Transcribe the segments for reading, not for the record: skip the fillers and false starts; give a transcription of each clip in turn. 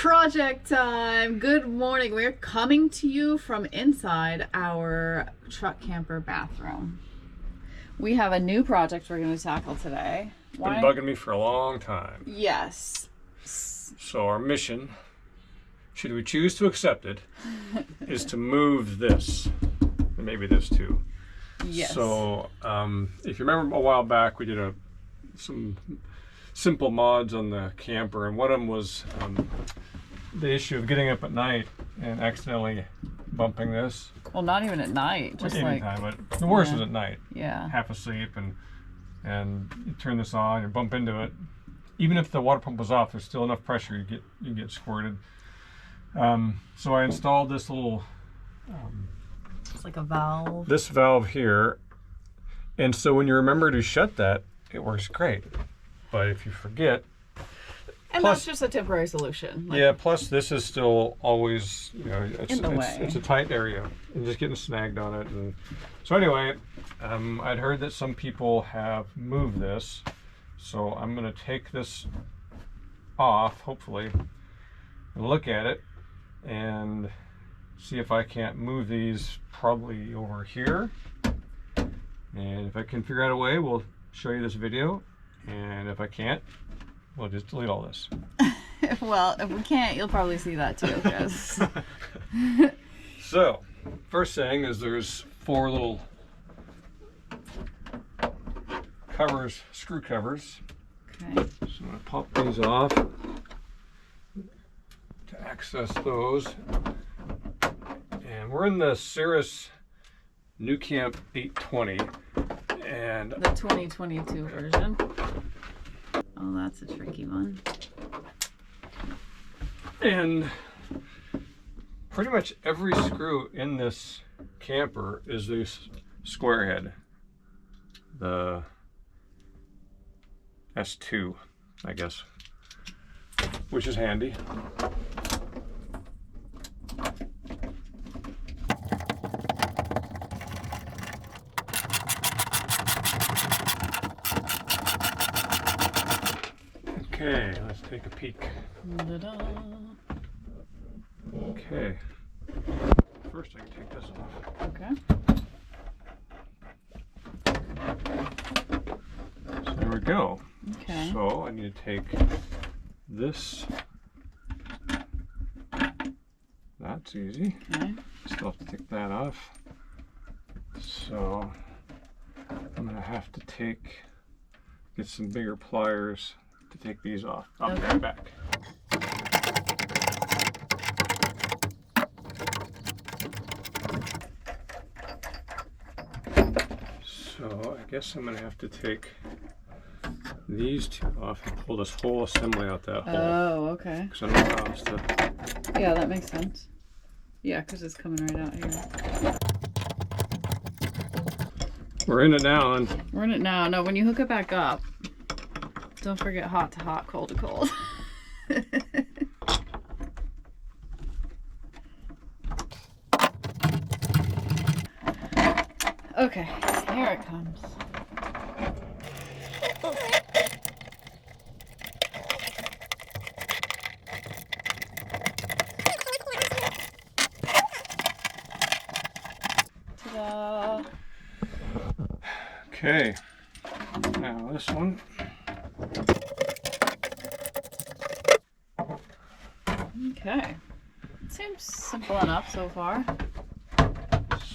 Project time. Good morning. We're coming to you from inside our truck camper bathroom. We have a new project we're going to tackle today. Been bugging me for a long time. Yes. So our mission, should we choose to accept it, is to move this, and maybe this too. Yes. So if you remember a while back, we did some simple mods on the camper, and one of them was the issue of getting up at night and accidentally bumping this. Well, not even at night. Just like anytime, but the worst is at night. Yeah. Half asleep, and you turn this on, you bump into it. Even if the water pump was off, there's still enough pressure you get squirted. So I installed this little. It's like a valve. This valve here, and so when you remember to shut that, it works great. But if you forget. And plus, that's just a temporary solution. Yeah, plus this is still always, it's a tight area and just getting snagged on it. And so anyway, I'd heard that some people have moved this. So I'm going to take this off, hopefully, and look at it and see if I can't move these probably over here. And if I can figure out a way, we'll show you this video. And if I can't, we'll just delete all this. Well, if we can't, you'll probably see that too. Cause... So, first thing is there's 4 little covers, screw covers. Okay. So I'm going to pop these off to access those. And we're in the Cirrus NuCamp 820. And the 2022 version. Oh, that's a tricky one. And pretty much every screw in this camper is this square head. The S2, I guess, which is handy. Okay, let's take a peek. Ta-da. Okay. First I can take this off. Okay. So there we go. Okay. So I need to take this. That's easy. Okay. Still have to take that off. So I'm gonna have to get some bigger pliers to take these off. I'll be right back. So I guess I'm gonna have to take these 2 off and pull this whole assembly out that hole. Oh, okay. Because I don't know how else to. Yeah, that makes sense. Yeah, because it's coming right out here. We're in it now, and We're in it now. No, when you hook it back up, don't forget hot to hot, cold to cold. Okay, here it comes. Ta-da! okay. Now this one. Okay. It seems simple enough so far.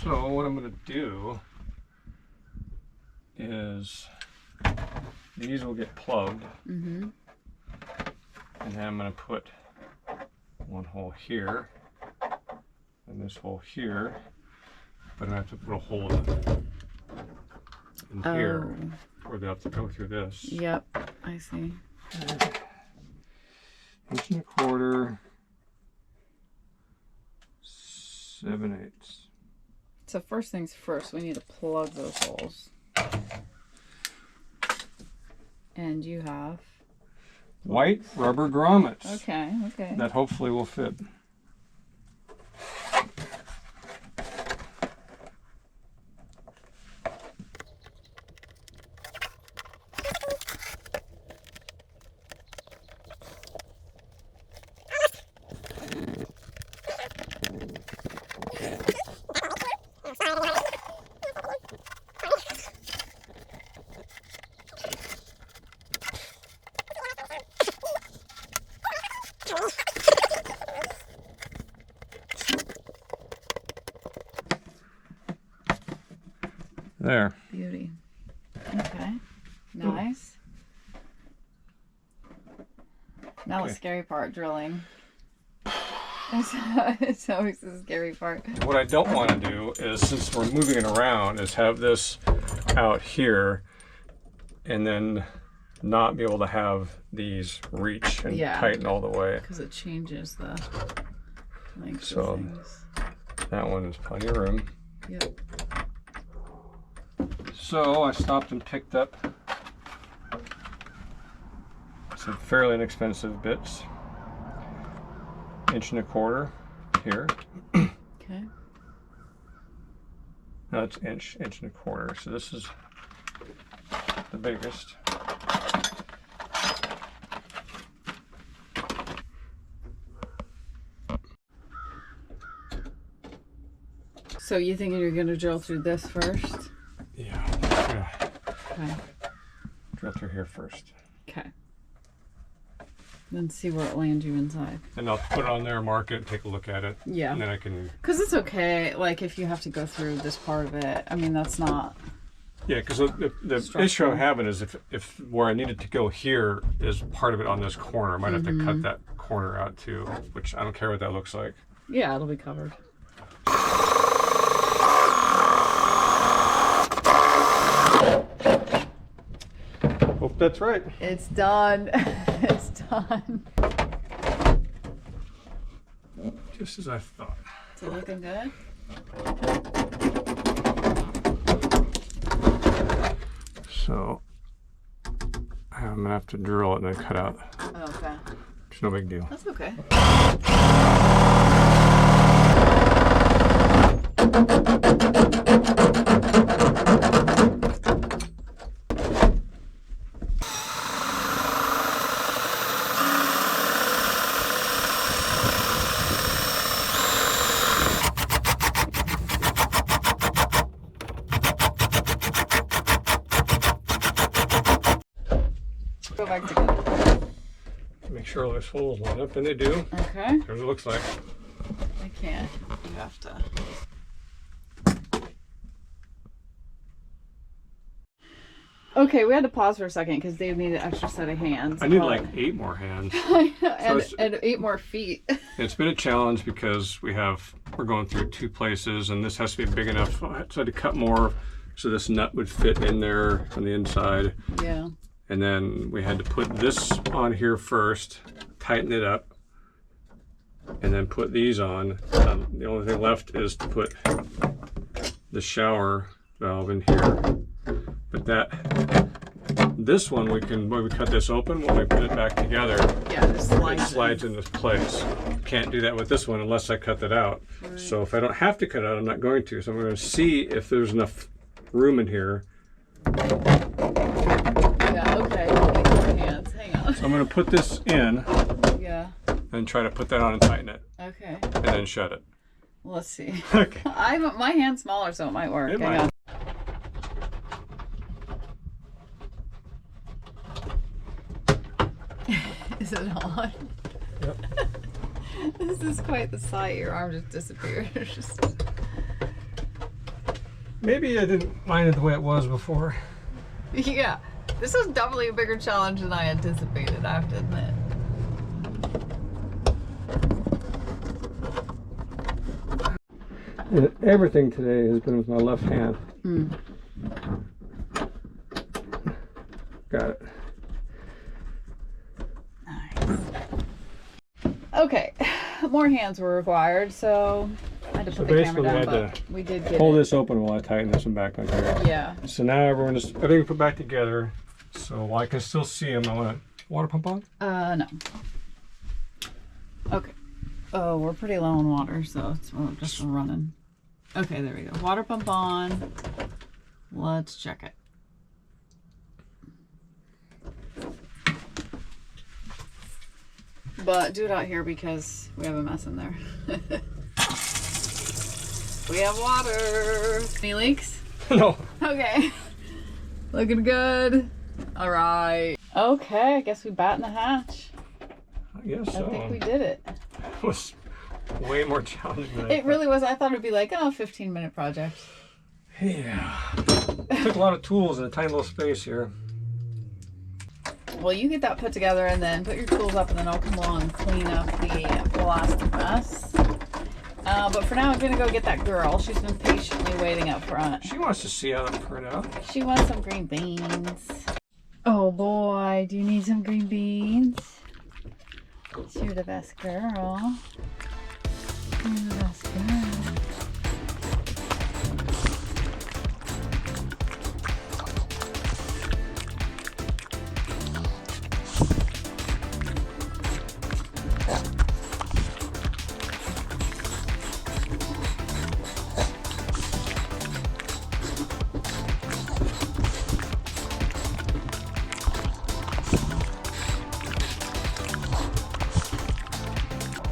So what I'm going to do is these will get plugged. Mm-hmm. And then I'm going to put one hole here and this hole here. But I have to put a hole in here where they have to go through this. Yep, I see. 1 1/4, 7/8. So first things first, we need to plug those holes. And you have White rubber grommets. Okay, okay. That hopefully will fit. there. Beauty. Okay. Nice. Now the scary part, drilling. It's always the scary part. What I don't want to do is, since we're moving it around, is have this out here and then not be able to have these reach and tighten all the way. Because it changes the length of things. That one is plenty of room. Yep. So I stopped and picked up some fairly inexpensive bits. 1 1/4 here. Okay. No, it's inch 1 1/4. So this is the biggest. So you thinking you're gonna drill through this first? Yeah. Okay. Drill through here first. Okay. Then see where it lands you inside. And I'll put it on there, mark it, take a look at it. Yeah. And then I can... Because it's okay, like, if you have to go through this part of it. I mean, that's not... Yeah, because the issue I'm having is if where I needed to go here is part of it on this corner, I might have to cut that corner out too, which I don't care what that looks like. Yeah, it'll be covered. Hope that's right. It's done. It's done. Just as I thought. Is it looking good? So I'm gonna have to drill it and then cut out. Okay. It's no big deal. That's okay. Go back together. Make sure all those holes line up, and they do. Okay. Here's what it looks like. I can't. You have to. Okay, we had to pause for a second because Dave needed an extra set of hands. I need like 8 more hands. and 8 more feet. It's been a challenge because we're going through 2 places, and this has to be big enough. So I had to cut more so this nut would fit in there on the inside. Yeah. And then we had to put this on here first, tighten it up, and then put these on. The only thing left is to put the shower valve in here. But this one when we cut this open, when we put it back together, it slides into place. Can't do that with this one unless I cut that out. Right. So if I don't have to cut it out, I'm not going to. So I'm going to see if there's enough room in here. Yeah, okay. Hands. Hang on. So I'm going to put this in. Yeah. And try to put that on and tighten it. Okay. And then shut it. Let's see. Okay. My hand's smaller, so it might work. It Hang might. on. Is it on? Yep. This is quite the sight. Your arm just disappeared. Maybe I didn't mind it the way it was before. Yeah. This was definitely a bigger challenge than I anticipated, I have to admit. Yeah, everything today has been with my left hand. Got it. Nice. Okay, more hands were required, so I had to put the camera down, but we did get pull this open while I tighten this one back on here. Yeah. So now everything put back together. So while I can still see them, I want to water pump on? No. Okay. Oh, we're pretty low on water, so we're just running. Okay, there we go. Water pump on. Let's check it. But do it out here because we have a mess in there. We have water. Any leaks? No. Okay. Looking good. All right. Okay, I guess we batting the hatch. I guess so. I think we did it. It was way more challenging than It really was. I thought it'd be like, 15-minute project. Yeah. took a lot of tools in a tiny little space here. Well, you get that put together and then put your tools up, and then I'll come along and clean up the last mess. But for now, I'm going to go get that girl. She's been patiently waiting up front. She wants to see how them turn out. She wants some green beans. Oh boy, do you need some green beans? You're the best girl. You're the best girl.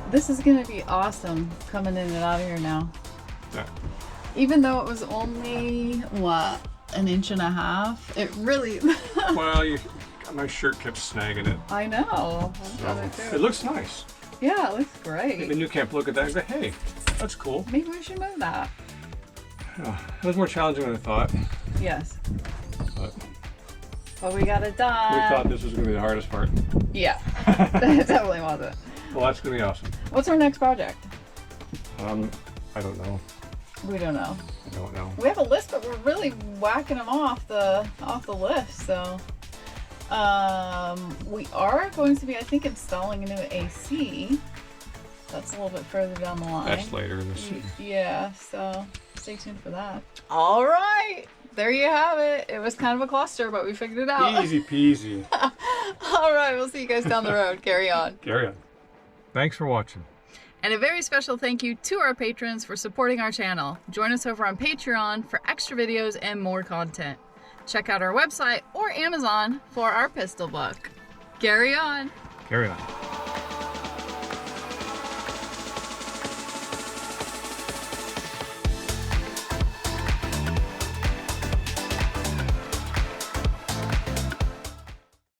This is gonna be awesome coming in and out of here now. Yeah. Even though it was only, what, an inch and a half? It really... Well, my shirt kept snagging it. I know. It looks nice. Yeah, it looks great. Maybe NuCamp look at that and go, hey, that's cool. Maybe we should move that. It was more challenging than I thought. Yes. But we got it done. we thought this was going to be the hardest part. Yeah. It definitely wasn't. Well, that's going to be awesome. What's our next project? I don't know. We don't know. I don't know. We have a list, but we're really whacking them off the list. So, we are going to be, I think, installing a new AC. That's a little bit further down the line. That's later in this year. Yeah. So stay tuned for that. All right. There you have it. It was kind of a cluster, but we figured it out. Easy peasy. All right. We'll see you guys down the road. Carry on. Carry on. Thanks for watching. And a very special thank you to our patrons for supporting our channel. Join us over on Patreon for extra videos and more content. Check out our website or Amazon for our pistol book. Carry on. Carry on.